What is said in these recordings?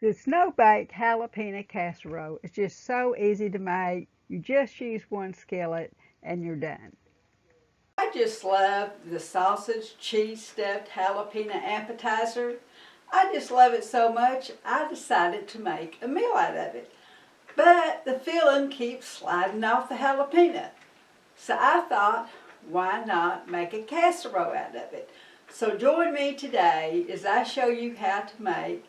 The snow-baked jalapeno casserole is just so easy to make. You just use one skillet and you're done. I just love the sausage cheese stuffed jalapeno appetizer. I just love it so much I decided to make a meal out of it. But the filling keeps sliding off the jalapeno. So I thought, why not make a casserole out of it? So join me today as I show you how to make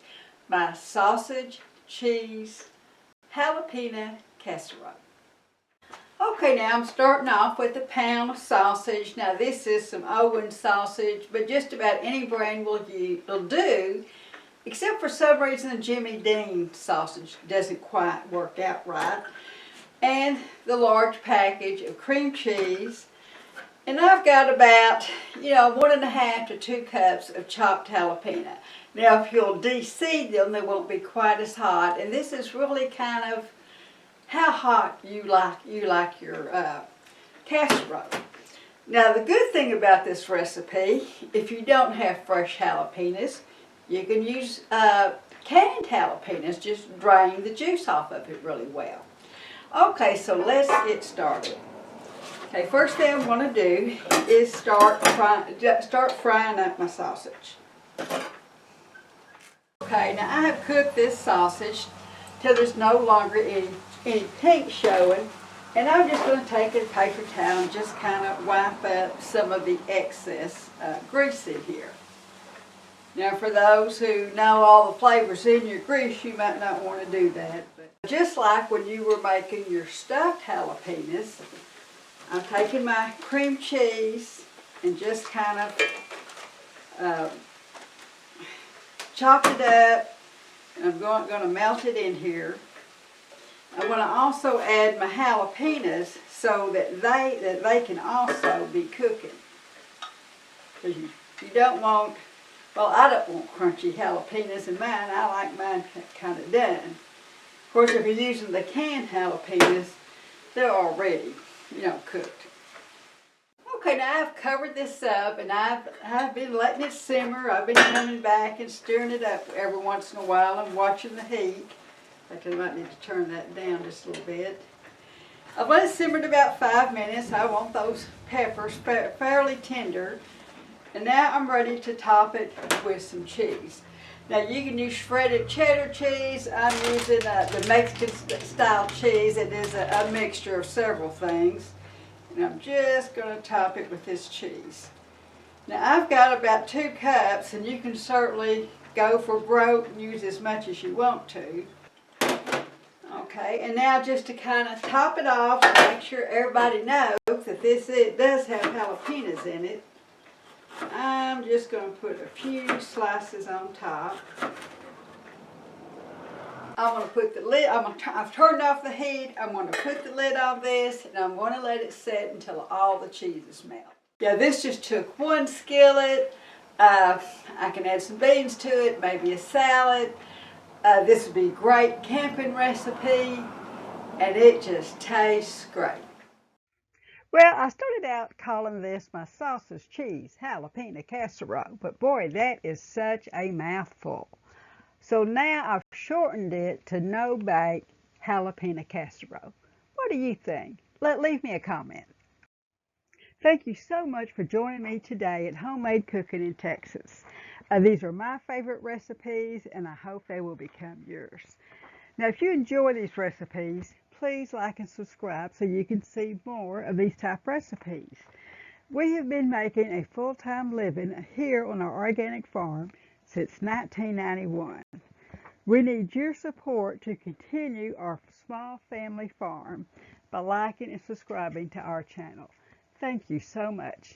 my sausage cheese jalapeno casserole. Okay, now I'm starting off with a pound of sausage. Now this is some Owen sausage, but just about any brand will do, except for some reason the Jimmy Dean sausage doesn't quite work out right. And the large package of cream cheese. And I've got about, 1.5 to 2 cups of chopped jalapeno. Now if you'll de-seed them, they won't be quite as hot. And this is really kind of how hot you like your casserole. Now the good thing about this recipe, if you don't have fresh jalapenos, you can use canned jalapenos. Just drain the juice off of it really well. Okay, so let's get started. Okay, first thing I'm going to do is start frying up my sausage. Okay, now I have cooked this sausage till there's no longer any pink showing, and I'm just going to take a paper towel and just kind of wipe up some of the excess grease in here. Now for those who know all the flavors in your grease, you might not want to do that. But just like when you were making your stuffed jalapenos, I'm taking my cream cheese and just kind of chop it up, and I'm going to melt it in here. I'm going to also add my jalapenos so that they can also be cooking. Because you don't want, well, I don't want crunchy jalapenos in mine. I like mine kind of done. Of course, if you're using the canned jalapenos, they're already, cooked. Okay, now I've covered this up, and I've been letting it simmer. I've been coming back and stirring it up every once in a while and watching the heat. I think I might need to turn that down just a little bit. I've let it simmer about 5 minutes. I want those peppers fairly tender. And now I'm ready to top it with some cheese. Now you can use shredded cheddar cheese. I'm using the Mexican style cheese. It is a mixture of several things. And I'm just going to top it with this cheese. Now I've got about 2 cups, and you can certainly go for broke and use as much as you want to. Okay, and now just to kind of top it off, make sure everybody knows that it does have jalapenos in it, I'm just going to put a few slices on top. I'm going to put the lid, I've turned off the heat. I'm going to put the lid on this, and I'm going to let it set until all the cheese is melted. Yeah, this just took 1 skillet. I can add some beans to it, maybe a salad. This would be a great camping recipe, and it just tastes great. Well, I started out calling this my sausage cheese jalapeno casserole, but boy, that is such a mouthful. So now I've shortened it to no-bake jalapeno casserole. What do you think? Leave me a comment. Thank you so much for joining me today at Homemade Cooking in Texas. These are my favorite recipes, and I hope they will become yours. Now, if you enjoy these recipes, please like and subscribe so you can see more of these type recipes. We have been making a full-time living here on our organic farm since 1991. We need your support to continue our small family farm by liking and subscribing to our channel. Thank you so much.